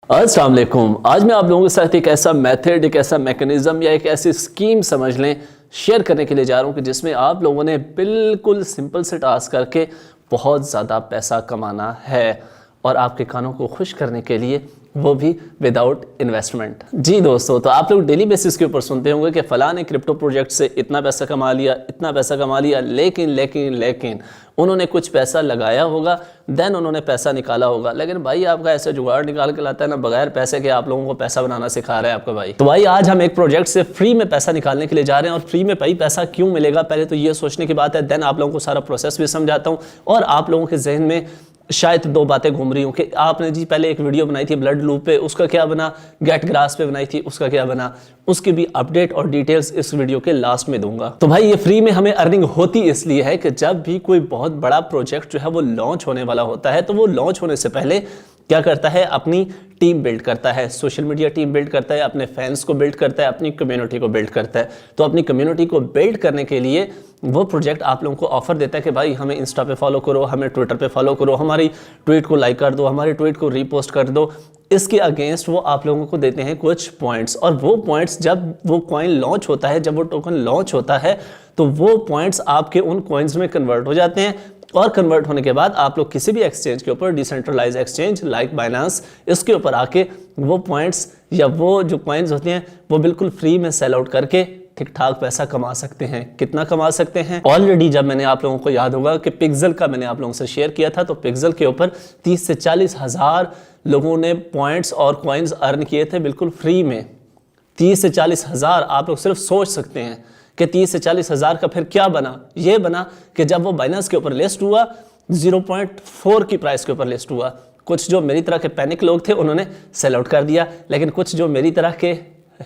अस्सलाम वालेकुम। आज मैं आप लोगों के साथ एक ऐसा मेथड, एक ऐसा मैकेनिज्म या एक ऐसी स्कीम समझ लें शेयर करने के लिए जा रहा हूँ कि जिसमें आप लोगों ने बिल्कुल सिंपल से टास्क करके बहुत ज़्यादा पैसा कमाना है और आपके कानों को खुश करने के लिए, वो भी विदाउट इन्वेस्टमेंट। जी दोस्तों, तो आप लोग डेली बेसिस के ऊपर सुनते होंगे कि फ़लाँ ने क्रिप्टो प्रोजेक्ट से इतना पैसा कमा लिया, इतना पैसा कमा लिया, लेकिन उन्होंने कुछ पैसा लगाया होगा, देन उन्होंने पैसा निकाला होगा। लेकिन भाई आपका ऐसा जुगाड़ निकाल के लाता है ना, बगैर पैसे के आप लोगों को पैसा बनाना सिखा रहा है आपका भाई। तो भाई आज हम एक प्रोजेक्ट से फ्री में पैसा निकालने के लिए जा रहे हैं। और फ्री में भाई पैसा क्यों मिलेगा, पहले तो ये सोचने की बात है, देन आप लोगों को सारा प्रोसेस भी समझाता हूँ। और आप लोगों के जहन में शायद दो बातें घूम रही हूँ कि आपने जी पहले एक वीडियो बनाई थी ब्लड लूप पे, उसका क्या बना, गेट ग्रास पे बनाई थी, उसका क्या बना, उसकी भी अपडेट और डिटेल्स इस वीडियो के लास्ट में दूंगा। तो भाई ये फ्री में हमें अर्निंग होती इसलिए है कि जब भी कोई बहुत बड़ा प्रोजेक्ट जो है वो लॉन्च होने वाला होता है, तो वो लॉन्च होने से पहले क्या करता है, अपनी टीम बिल्ड करता है, सोशल मीडिया टीम बिल्ड करता है, अपने फैंस को बिल्ड करता है, अपनी कम्युनिटी को बिल्ड करता है। तो अपनी कम्युनिटी को बिल्ड करने के लिए वो प्रोजेक्ट आप लोगों को ऑफर देता है कि भाई हमें इंस्टा पे फॉलो करो, हमें ट्विटर पे फॉलो करो, हमारी ट्वीट को लाइक कर दो, हमारी ट्वीट को रीपोस्ट कर दो। इसके अगेंस्ट वो आप लोगों को देते हैं कुछ पॉइंट्स, और वो पॉइंट्स जब वो कॉइन लॉन्च होता है, जब वो टोकन लॉन्च होता है, तो वो पॉइंट्स आपके उन कॉइन्स में कन्वर्ट हो जाते हैं। और कन्वर्ट होने के बाद आप लोग किसी भी एक्सचेंज के ऊपर, डिसेंट्रलाइज एक्सचेंज लाइक बाइनेंस, इसके ऊपर आके वो पॉइंट्स या वो जो कॉइन्स होते हैं वो बिल्कुल फ्री में सेल आउट करके ठीक ठाक पैसा कमा सकते हैं। कितना कमा सकते हैं, ऑलरेडी जब मैंने आप लोगों को याद होगा कि पिक्सल का मैंने आप लोगों से शेयर किया था, तो पिक्सल के ऊपर 30 से 40 हज़ार लोगों ने पॉइंट्स और कॉइन्स अर्न किए थे बिल्कुल फ्री में। 30 से 40 हज़ार, आप लोग सिर्फ सोच सकते हैं कि 30 से 40 हज़ार का फिर क्या बना। ये बना कि जब वो बाइनेंस के ऊपर लिस्ट हुआ, 0.4 की प्राइस के ऊपर लिस्ट हुआ, कुछ जो मेरी तरह के पैनिक लोग थे उन्होंने सेल आउट कर दिया, लेकिन कुछ जो मेरी तरह के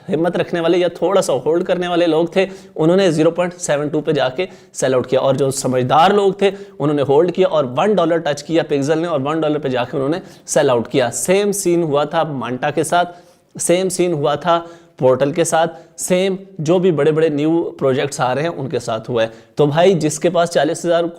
हिम्मत रखने वाले या थोड़ा सा होल्ड करने वाले लोग थे उन्होंने 0.72 पे जाके सेल आउट किया। और जो समझदार लोग थे उन्होंने होल्ड किया और $1 टच किया पिक्सल ने, और $1 पे जाके उन्होंने सेल आउट किया। सेम सीन हुआ था मांटा के साथ, सेम सीन हुआ था पोर्टल के साथ, सेम जो भी बड़े बड़े न्यू प्रोजेक्ट्स आ रहे हैं उनके साथ हुआ है। तो भाई जिसके पास 40,000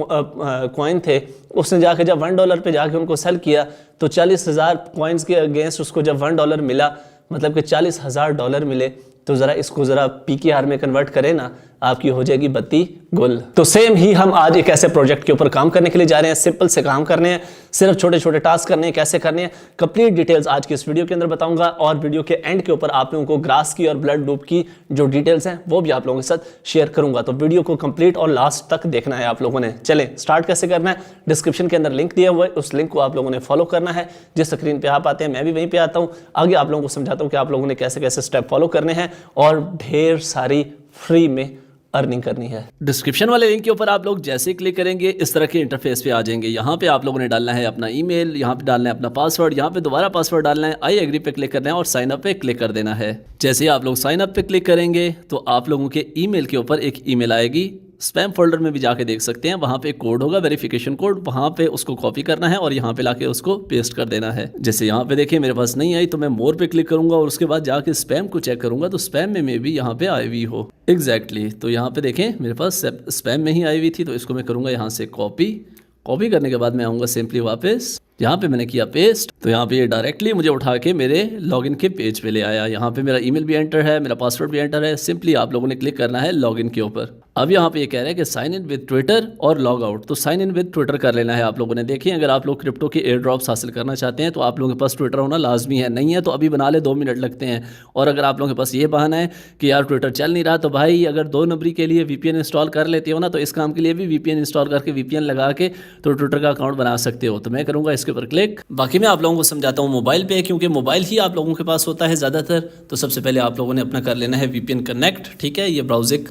कॉइन थे, उसने जाके जब $1 पे जाके उनको सेल किया, तो 40,000 कॉइन्स के अगेंस्ट उसको जब $1 मिला, मतलब कि $40,000 मिले, तो ज़रा इसको ज़रा PKR में कन्वर्ट करें ना, आपकी हो जाएगी बत्ती गुल। तो सेम ही हम आज एक ऐसे प्रोजेक्ट के ऊपर काम करने के लिए जा रहे हैं। सिंपल से काम करने हैं, सिर्फ छोटे छोटे टास्क करने हैं। कैसे करने हैं, कंप्लीट डिटेल्स आज की इस वीडियो के अंदर बताऊंगा, और वीडियो के एंड के ऊपर आप लोगों को ग्रास की और ब्लड लूप की जो डिटेल्स हैं वो भी आप लोगों के साथ शेयर करूंगा। तो वीडियो को कंप्लीट और लास्ट तक देखना है आप लोगों ने। चलें स्टार्ट कैसे करना है, डिस्क्रिप्शन के अंदर लिंक दिया हुआ है, उस लिंक को आप लोगों ने फॉलो करना है। जिस स्क्रीन पे आप आते हैं मैं भी वहीं पे आता हूँ, आगे आप लोगों को समझाता हूँ कि आप लोगों ने कैसे कैसे स्टेप फॉलो करने हैं और ढेर सारी फ्री में अर्निंग करनी है। डिस्क्रिप्शन वाले लिंक के ऊपर आप लोग जैसे ही क्लिक करेंगे इस तरह के इंटरफेस पे आ जाएंगे। यहाँ पे आप लोगों ने डालना है अपना ईमेल, यहाँ पे डालना है अपना पासवर्ड, यहाँ पे दोबारा पासवर्ड डालना है, आई एग्री पे क्लिक करना है और साइन अप पे क्लिक कर देना है। जैसे ही आप लोग साइन अप पे क्लिक करेंगे तो आप लोगों के ईमेल के ऊपर एक ईमेल आएगी। स्पैम फोल्डर में भी जाके देख सकते हैं, वहाँ पे एक कोड होगा, वेरिफिकेशन कोड, वहाँ पे उसको कॉपी करना है और यहाँ पे लाके उसको पेस्ट कर देना है। जैसे यहाँ पे देखिए मेरे पास नहीं आई, तो मैं मोर पे क्लिक करूंगा और उसके बाद जाके स्पैम को चेक करूंगा, तो स्पैम में भी यहाँ पे आई हुई हो। एग्जैक्टली, तो यहाँ पे देखें मेरे पास स्पैम में ही आई हुई थी, तो इसको मैं करूँगा यहाँ से कॉपी करने के बाद मैं आऊँगा सिंपली वापस, यहाँ पे मैंने किया पेस्ट, तो यहाँ पे ये डायरेक्टली मुझे उठा के मेरे लॉगिन के पेज पे ले आया। यहाँ पे मेरा ईमेल भी एंटर है, मेरा पासवर्ड भी एंटर है। सिंपली आप लोगों ने क्लिक करना है लॉगिन के ऊपर। अब यहाँ पे ये कह रहा है कि साइन इन विद ट्विटर और लॉग आउट, तो साइन इन विद ट्विटर कर लेना है आप लोगों ने। देखिए अगर आप लोग क्रिप्टो के एयर ड्रॉप्स हासिल करना चाहते हैं तो आप लोगों के पास ट्विटर होना लाजमी है। नहीं है तो अभी बना ले, 2 मिनट लगते हैं। और अगर आप लोगों के पास ये बहाना है कि यार ट्विटर चल नहीं रहा, तो भाई अगर 2 नंबरी के लिए VPN इंस्टॉल कर लेते हो ना, तो इस काम के लिए भी VPN इंस्टॉल करके VPN लगा के तो ट्विटर का अकाउंट बना सकते हो। तो मैं करूँगा इसके ऊपर क्लिक। बाकी मैं आप लोगों को समझाता हूँ मोबाइल पे, क्योंकि मोबाइल ही आप लोगों के पास होता है ज़्यादातर। तो सबसे पहले आप लोगों ने अपना कर लेना है VPN कनेक्ट, ठीक है, ये ब्राउजिंग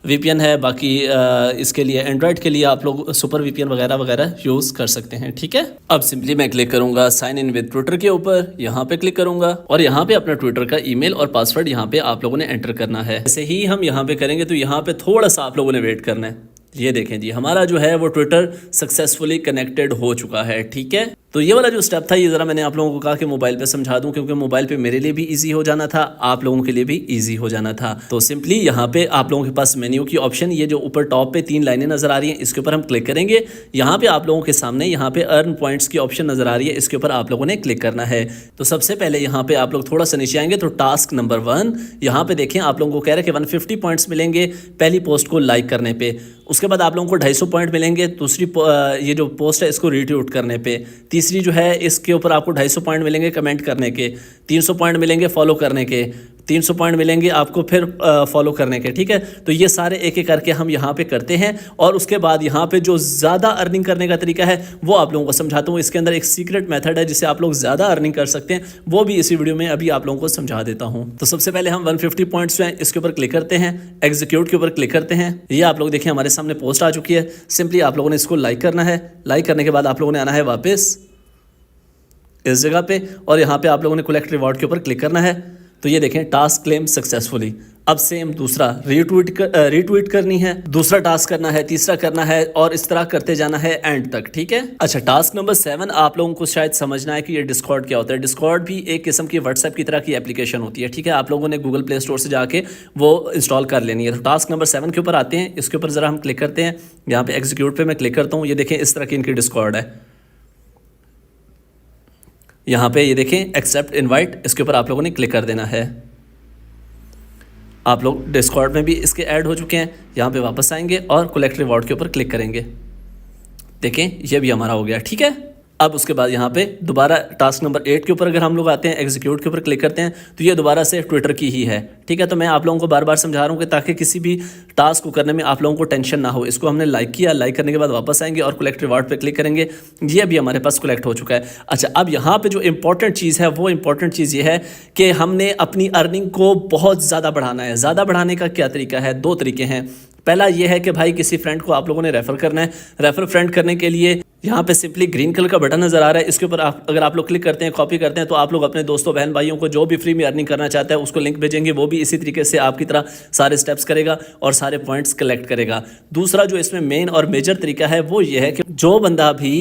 VPN है। बाकी इसके लिए एंड्रॉयड के लिए आप लोग सुपर VPN वगैरह वगैरह यूज़ कर सकते हैं, ठीक है। अब सिंपली मैं क्लिक करूंगा साइन इन विद ट्विटर के ऊपर, यहाँ पे क्लिक करूंगा और यहाँ पे अपना ट्विटर का ईमेल और पासवर्ड यहाँ पे आप लोगों ने एंटर करना है। जैसे ही हम यहाँ पे करेंगे तो यहाँ पे थोड़ा सा आप लोगों ने वेट करना है। ये देखें जी, हमारा जो है वो ट्विटर सक्सेसफुली कनेक्टेड हो चुका है। ठीक है, तो ये वाला जो स्टेप था ये ज़रा मैंने आप लोगों को कहा कि मोबाइल पे समझा दूं, क्योंकि मोबाइल पे मेरे लिए भी इजी हो जाना था, आप लोगों के लिए भी इजी हो जाना था। तो सिंपली यहाँ पे आप लोगों के पास मेन्यू की ऑप्शन, ये जो ऊपर टॉप पे 3 लाइनें नजर आ रही हैं, इसके ऊपर हम क्लिक करेंगे। यहाँ पे आप लोगों के सामने यहाँ पे अर्न पॉइंट्स की ऑप्शन नजर आ रही है, इसके ऊपर आप लोगों ने क्लिक करना है। तो सबसे पहले यहाँ पे आप लोग थोड़ा सा नीचे आएंगे तो टास्क नंबर 1 यहाँ पे देखें, आप लोगों को कह रहे हैं कि 150 पॉइंट्स मिलेंगे पहली पोस्ट को लाइक करने पे। उसके बाद आप लोगों को 250 पॉइंट मिलेंगे दूसरी ये जो पोस्ट है इसको रीट्वीट करने पे। तीसरी जो है इसके ऊपर आपको 250 पॉइंट मिलेंगे कमेंट करने के। 300 पॉइंट मिलेंगे फॉलो करने के। 300 पॉइंट मिलेंगे आपको फिर फॉलो करने के। ठीक है, तो ये सारे एक एक करके हम यहाँ पे करते हैं। और उसके बाद यहाँ पे जो ज़्यादा अर्निंग करने का तरीका है वो आप लोगों को समझाता हूँ। इसके अंदर एक सीक्रेट मेथड है जिससे आप लोग ज़्यादा अर्निंग कर सकते हैं, वो भी इसी वीडियो में अभी आप लोगों को समझा देता हूँ। तो सबसे पहले हम 150 पॉइंट्स जो हैं इसके ऊपर क्लिक करते हैं, एग्जीक्यूट के ऊपर क्लिक करते हैं। ये आप लोग देखें हमारे सामने पोस्ट आ चुकी है। सिंपली आप लोगों ने इसको लाइक करना है। लाइक करने के बाद आप लोगों ने आना है वापस इस जगह पे, और यहाँ पे आप लोगों ने कलेक्ट रिवॉर्ड के ऊपर क्लिक करना है। तो ये देखें टास्क क्लेम सक्सेसफुली। अब सेम दूसरा रीट्वीट करनी है, दूसरा टास्क करना है, तीसरा करना है, और इस तरह करते जाना है एंड तक। ठीक है, अच्छा टास्क नंबर 7 आप लोगों को शायद समझना है कि ये डिस्कॉर्ड क्या होता है। डिस्कॉर्ड भी एक किस्म की व्हाट्सएप की तरह की एप्लीकेशन होती है। ठीक है, आप लोगों ने गूगल प्ले स्टोर से जाके वो इंस्टॉल कर लेनी है। तो टास्क नंबर 7 के ऊपर आते हैं, इसके ऊपर ज़रा हम क्लिक करते हैं। यहाँ पे एग्जीक्यूट पे मैं क्लिक करता हूँ। ये देखें इस तरह की इनकी डिस्कॉर्ड है। यहाँ पे ये देखें एक्सेप्ट इनवाइट, इसके ऊपर आप लोगों ने क्लिक कर देना है। आप लोग डिस्कॉर्ड में भी इसके ऐड हो चुके हैं। यहाँ पे वापस आएंगे और कलेक्ट रिवॉर्ड के ऊपर क्लिक करेंगे। देखें ये भी हमारा हो गया। ठीक है, अब उसके बाद यहाँ पे दोबारा टास्क नंबर 8 के ऊपर अगर हम लोग आते हैं, एग्जीक्यूट के ऊपर क्लिक करते हैं, तो ये दोबारा से ट्विटर की ही है। ठीक है, तो मैं आप लोगों को बार बार समझा रहा हूँ कि ताकि किसी भी टास्क को करने में आप लोगों को टेंशन ना हो। इसको हमने लाइक किया, लाइक करने के बाद वापस आएंगे और कलेक्ट रिवॉर्ड पे क्लिक करेंगे। ये भी हमारे पास कलेक्ट हो चुका है। अच्छा, अब यहाँ पे जो इंपॉर्टेंट चीज़ है वो इंपॉर्टेंट चीज़ ये है कि हमने अपनी अर्निंग को बहुत ज़्यादा बढ़ाना है। ज़्यादा बढ़ाने का क्या तरीका है? 2 तरीके हैं। पहला ये है कि भाई किसी फ्रेंड को आप लोगों ने रेफर करना है। रेफर फ्रेंड करने के लिए यहाँ पे सिंपली ग्रीन कलर का बटन नजर आ रहा है, इसके ऊपर अगर आप लोग क्लिक करते हैं, कॉपी करते हैं, तो आप लोग अपने दोस्तों बहन भाइयों को जो भी फ्री में अर्निंग करना चाहता है उसको लिंक भेजेंगे। वो भी इसी तरीके से आपकी तरह सारे स्टेप्स करेगा और सारे पॉइंट्स कलेक्ट करेगा। दूसरा जो इसमें मेन और मेजर तरीका है वो ये है कि जो बंदा भी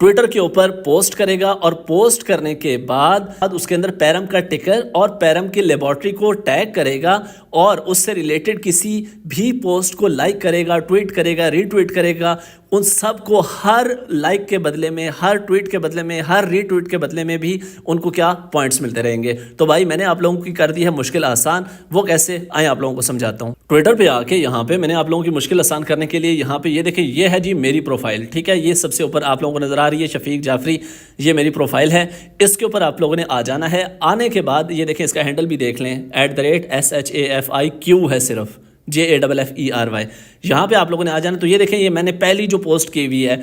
ट्विटर के ऊपर पोस्ट करेगा और पोस्ट करने के बाद उसके अंदर पैरम का टिकर और पैरम की लेबोरेटरी को टैग करेगा और उससे रिलेटेड किसी भी पोस्ट को लाइक करेगा, ट्वीट करेगा, रीट्वीट करेगा, उन सब को हर लाइक के बदले में, हर ट्वीट के बदले में, हर रीट्वीट के बदले में भी उनको क्या पॉइंट्स मिलते रहेंगे। तो भाई मैंने आप लोगों की कर दी है मुश्किल आसान। वो कैसे, आए आप लोगों को समझाता हूँ। ट्विटर पे आके यहाँ पे मैंने आप लोगों की मुश्किल आसान करने के लिए यहाँ पे ये देखिए, ये है जी मेरी प्रोफाइल। ठीक है, ये सबसे ऊपर आप लोगों को नजर आ रही है शफीक जाफरी, ये मेरी प्रोफाइल है। इसके ऊपर आप लोगों ने आ जाना है। आने के बाद ये देखें, इसका हैंडल भी देख लें, @SHAFIQ है सिर्फ, JAFFERY। यहाँ पे आप लोगों ने आ जाना। तो ये देखें, ये मैंने पहली जो पोस्ट की हुई है,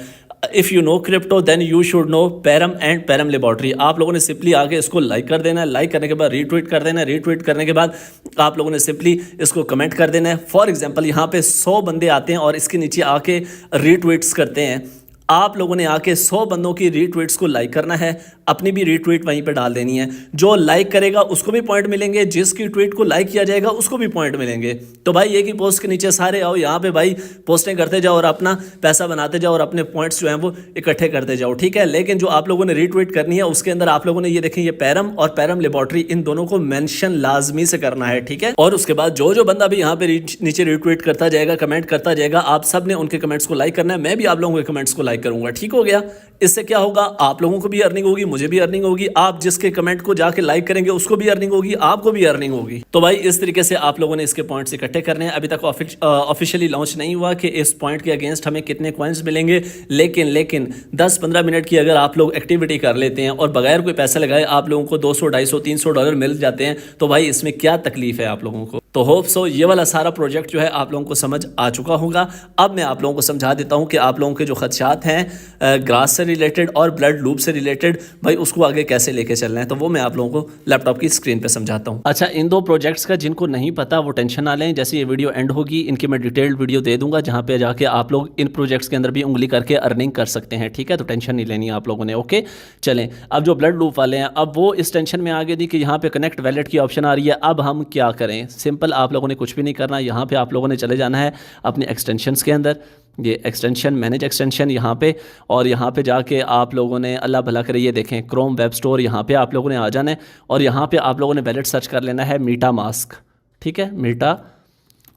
if you know crypto then you should know Param and Param laboratory. आप लोगों ने सिंपली आगे इसको लाइक कर देना है। लाइक करने के बाद रीट्वीट कर देना है। रीट्वीट करने के बाद आप लोगों ने सिंपली इसको कमेंट कर देना है। फॉर एग्जांपल यहाँ पे 100 बंदे आते हैं और इसके नीचे आके रीट्वीट्स करते हैं। आप लोगों ने आके 100 बंदों की रीट्वीट्स को लाइक करना है, अपनी भी रीट्वीट वहीं पे डाल देनी है। जो लाइक करेगा उसको भी पॉइंट मिलेंगे, जिसकी ट्वीट को लाइक किया जाएगा उसको भी पॉइंट मिलेंगे। तो भाई एक ही पोस्ट के नीचे सारे आओ, यहाँ पे भाई पोस्टें करते जाओ और अपना पैसा बनाते जाओ और अपने पॉइंट्स जो हैं वो इकट्ठे करते जाओ। ठीक है, लेकिन जो आप लोगों ने रीट्वीट करनी है उसके अंदर आप लोगों ने ये देखें, ये पैरम और पैरम लेबोरेटरी, इन दोनों को मेंशन लाजमी से करना है। ठीक है, और उसके बाद जो बंदा भी यहाँ पे नीचे रीट्वीट करता जाएगा, कमेंट करता जाएगा, आप सब ने उनके कमेंट्स को लाइक करना है। मैं भी आप लोगों के कमेंट्स को लाइक करूंगा। ठीक हो गया, इससे क्या होगा, आप लोगों को भी अर्निंग होगी, मुझे भी अर्निंग होगी। आप जिसके कमेंट को जाके लाइक करेंगे उसको भी अर्निंग होगी, आपको भी अर्निंग होगी। तो भाई इस तरीके से आप लोगों ने इसके पॉइंट्स इकट्ठे करने हैं। अभी तक ऑफिशियली लॉन्च नहीं हुआ कि इस पॉइंट के अगेंस्ट हमें कितने कॉइन्स मिलेंगे, लेकिन 10-15 मिनट की अगर आप लोग एक्टिविटी कर लेते हैं और बगैर कोई पैसा लगाए आप लोगों को $200, $250, $300 मिल जाते हैं, तो भाई इसमें क्या तकलीफ है आप लोगों को। तो होप सो ये वाला सारा प्रोजेक्ट जो है आप लोगों को समझ आ चुका होगा। अब मैं आप लोगों को समझा देता हूं कि आप लोगों के जो खदशात हैं ग्रास से रिलेटेड और ब्लड लूप से रिलेटेड, भाई उसको आगे कैसे लेके चलना है, तो वो मैं आप लोगों को लैपटॉप की स्क्रीन पे समझाता हूं। अच्छा, इन 2 प्रोजेक्ट्स का जिनको नहीं पता वो टेंशन ना लें। जैसे ये वीडियो एंड होगी इनकी मैं डिटेल्ड वीडियो दे दूंगा जहाँ पे जाके आप लोग इन प्रोजेक्ट्स के अंदर भी उंगली करके अर्निंग कर सकते हैं। ठीक है, तो टेंशन नहीं लेनी आप लोगों ने। ओके, चलें। अब जो ब्लड लूप वाले हैं, अब वो इस टेंशन में आ गए थी कि यहाँ पे कनेक्ट वैलेट की ऑप्शन आ रही है। अब हम क्या करें? सिंपल, आप लोगों ने कुछ भी नहीं करना। यहाँ पे आप लोगों ने चले जाना है अपने एक्सटेंशंस के अंदर। ये एक्सटेंशन, मैनेज एक्सटेंशन यहाँ पे, और यहाँ पे जाके आप लोगों ने अल्लाह भला करे ये देखें क्रोम वेब स्टोर, यहाँ पे आप लोगों ने आ जाना है और यहाँ पे आप लोगों ने वैलेट सर्च कर लेना है मीटा मास्क। ठीक है, मीटा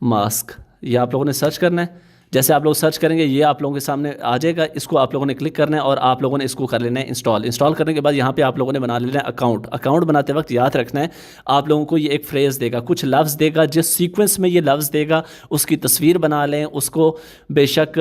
मास्क ये आप लोगों ने सर्च करना है। जैसे आप लोग सर्च करेंगे ये आप लोगों के सामने आ जाएगा, इसको आप लोगों ने क्लिक करना है और आप लोगों ने इसको कर लेना है इंस्टॉल। इंस्टॉल करने के बाद यहाँ पे आप लोगों ने बना लेना है अकाउंट। अकाउंट बनाते वक्त याद रखना है आप लोगों को ये एक फ्रेज़ देगा, कुछ लफ्ज़ देगा, जिस सीक्वेंस में ये लफ्ज़ देगा उसकी तस्वीर बना लें, उसको बेशक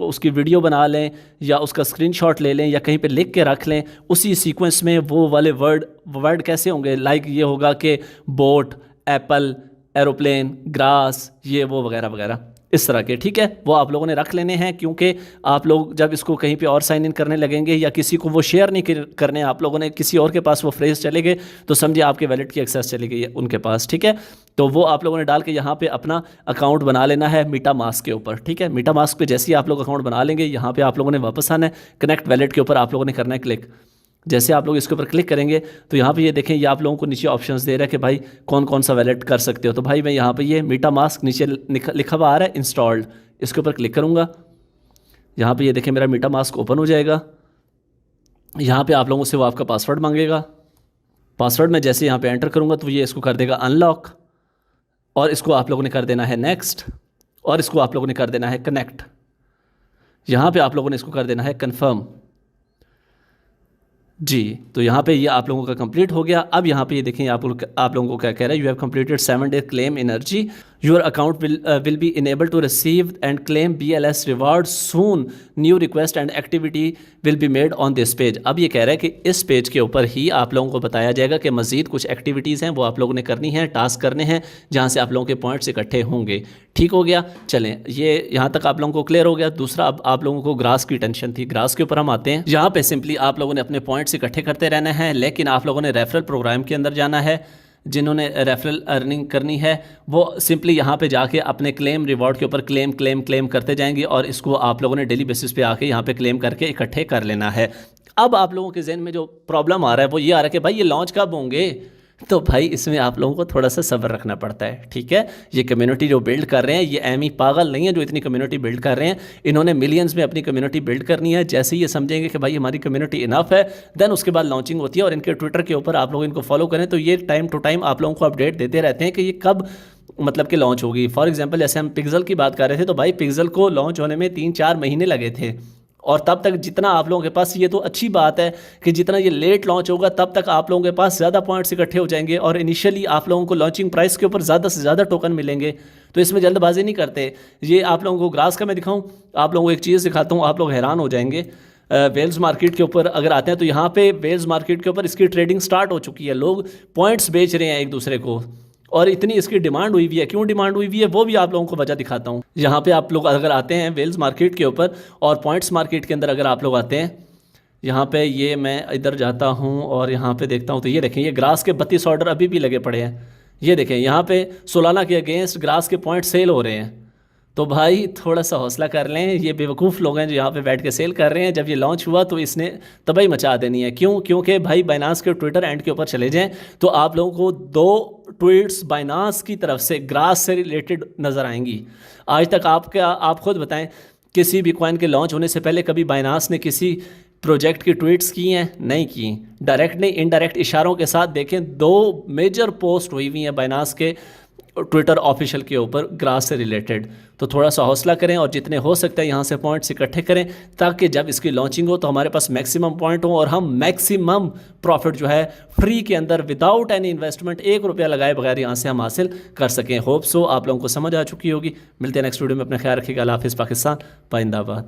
उसकी वीडियो बना लें या उसका स्क्रीनशॉट ले लें या कहीं पे लिख के रख लें। उसी सीक्वेंस में वो वाले वर्ड कैसे होंगे, लाइक ये होगा कि बोट, एप्पल, एरोप्लेन, ग्रास, ये वो वगैरह वगैरह इस तरह के। ठीक है, वो आप लोगों ने रख लेने हैं, क्योंकि आप लोग जब इसको कहीं पे और साइन इन करने लगेंगे या किसी को वो शेयर नहीं करने, आप लोगों ने किसी और के पास वो फ्रेज़ चले गए तो समझिए आपके वैलेट की एक्सेस चली गई है उनके पास। ठीक है, तो वो आप लोगों ने डाल के यहाँ पे अपना अकाउंट बना लेना है मीटा मास्क के ऊपर। ठीक है, मीटा मास्क पे जैसे ही आप लोग अकाउंट बना लेंगे यहाँ पे आप लोगों ने वापस आना है, कनेक्ट वैलेट के ऊपर आप लोगों ने करना है क्लिक। जैसे आप लोग इसके ऊपर क्लिक करेंगे तो यहाँ पे ये देखें, ये आप लोगों को नीचे ऑप्शंस दे रहा है कि भाई कौन कौन सा वैलेट कर सकते हो। तो भाई मैं यहाँ पे ये मीटा मास्क नीचे लिखा हुआ आ रहा है इंस्टॉल्ड, इसके ऊपर क्लिक करूँगा। यहाँ पे ये देखें मेरा मीटा मास्क ओपन हो जाएगा। यहाँ पे आप लोगों से वो आपका पासवर्ड मांगेगा। पासवर्ड में जैसे यहाँ पे एंटर करूँगा तो ये इसको कर देगा अनलॉक, और इसको आप लोगों ने कर देना है नेक्स्ट, और इसको आप लोगों ने कर देना है कनेक्ट। यहाँ पे आप लोगों ने इसको कर देना है कन्फर्म जी। तो यहाँ पे ये आप लोगों का कंप्लीट हो गया। अब यहाँ पे ये देखें आप लोगों को क्या कह रहा है, you have completed 7 day claim energy, your account will be enable to receive and claim BLS reward soon, new request and activity will be made on this page. अब ये कह रहा है कि इस पेज के ऊपर ही आप लोगों को बताया जाएगा कि मज़ीद कुछ एक्टिविटीज़ हैं वो आप लोगों ने करनी है, टास्क करने हैं जहाँ से आप लोगों के पॉइंट्स इकट्ठे होंगे। ठीक हो गया, चलें ये यहाँ तक आप लोगों को क्लियर हो गया। दूसरा, अब आप लोगों को ग्रास की टेंशन थी, ग्रास के ऊपर हम आते हैं। यहाँ पे सिंपली आप लोगों ने अपने पॉइंट्स इकट्ठे करते रहना है, लेकिन आप लोगों ने रेफरल प्रोग्राम के अंदर जाना है। जिन्होंने रेफरल अर्निंग करनी है वो सिंपली यहाँ पे जाके अपने क्लेम रिवॉर्ड के ऊपर क्लेम करते जाएंगे और इसको आप लोगों ने डेली बेसिस पे आके यहाँ पे क्लेम करके इकट्ठे कर लेना है। अब आप लोगों के जहन में जो प्रॉब्लम आ रहा है वो ये आ रहा है कि भाई ये लॉन्च कब होंगे, तो भाई इसमें आप लोगों को थोड़ा सा सब्र रखना पड़ता है। ठीक है, ये कम्युनिटी जो बिल्ड कर रहे हैं ये एमी पागल नहीं है जो इतनी कम्युनिटी बिल्ड कर रहे हैं। इन्होंने मिलियंस में अपनी कम्युनिटी बिल्ड करनी है। जैसे ही ये समझेंगे कि भाई हमारी कम्युनिटी इनफ है, देन उसके बाद लॉन्चिंग होती है। और इनके ट्विटर के ऊपर आप लोग इनको फॉलो करें तो ये टाइम टू टाइम आप लोगों को अपडेट देते रहते हैं कि ये कब मतलब कि लॉन्च होगी। फॉर एग्जाम्पल जैसे हम पिक्सल की बात कर रहे थे तो भाई पिक्सल को लॉन्च होने में 3-4 महीने लगे थे, और तब तक जितना आप लोगों के पास, ये तो अच्छी बात है कि जितना ये लेट लॉन्च होगा तब तक आप लोगों के पास ज़्यादा पॉइंट्स इकट्ठे हो जाएंगे और इनिशियली आप लोगों को लॉन्चिंग प्राइस के ऊपर ज़्यादा से ज़्यादा टोकन मिलेंगे। तो इसमें जल्दबाजी नहीं करते। ये आप लोगों को ग्रास का मैं दिखाऊं, आप लोगों को एक चीज़ दिखाता हूँ, आप लोग हैरान हो जाएंगे। वेल्स मार्केट के ऊपर अगर आते हैं तो यहाँ पे वेल्स मार्केट के ऊपर इसकी ट्रेडिंग स्टार्ट हो चुकी है। लोग पॉइंट्स बेच रहे हैं एक दूसरे को और इतनी इसकी डिमांड हुई हुई है। क्यों डिमांड हुई हुई है वो भी आप लोगों को वजह दिखाता हूँ। यहाँ पे आप लोग अगर आते हैं वेल्स मार्केट के ऊपर और पॉइंट्स मार्केट के अंदर अगर आप लोग आते हैं, यहाँ पे ये मैं इधर जाता हूँ और यहाँ पे देखता हूँ तो ये देखें, ये ग्रास के 32 ऑर्डर अभी भी लगे पड़े हैं। ये देखें यहाँ पे सोलाना के अगेंस्ट ग्रास के पॉइंट सेल हो रहे हैं। तो भाई थोड़ा सा हौसला कर लें, ये बेवकूफ़ लोग हैं जो यहाँ पे बैठ के सेल कर रहे हैं। जब ये लॉन्च हुआ तो इसने तबाही मचा देनी है। क्यों? क्योंकि भाई बाइनांस के ट्विटर एंड के ऊपर चले जाएं तो आप लोगों को 2 ट्वीट्स बाइनांस की तरफ से ग्रास से रिलेटेड नज़र आएंगी। आज तक आप खुद बताएं, किसी भी कॉइन के लॉन्च होने से पहले कभी बाइनांस ने किसी प्रोजेक्ट की ट्वीट्स की हैं? नहीं की। डायरेक्ट नहीं, इनडायरेक्ट इशारों के साथ देखें 2 मेजर पोस्ट हुई हुई हैं बाइनांस के ट्विटर ऑफिशियल के ऊपर ग्रास से रिलेटेड। तो थोड़ा सा हौसला करें और जितने हो सकते हैं यहाँ से पॉइंट्स इकट्ठे करें ताकि जब इसकी लॉन्चिंग हो तो हमारे पास मैक्सिमम पॉइंट हो और हम मैक्सिमम प्रॉफिट जो है फ्री के अंदर विदाउट एनी इन्वेस्टमेंट 1 रुपया लगाए बगैर यहाँ से हम हासिल कर सकें। होप सो आप लोगों को समझ आ चुकी होगी। मिलते हैं नेक्स्ट वीडियो में। अपना ख्याल रखिएगा। अल्लाह हाफिज़। पाकिस्तान जिंदाबाद।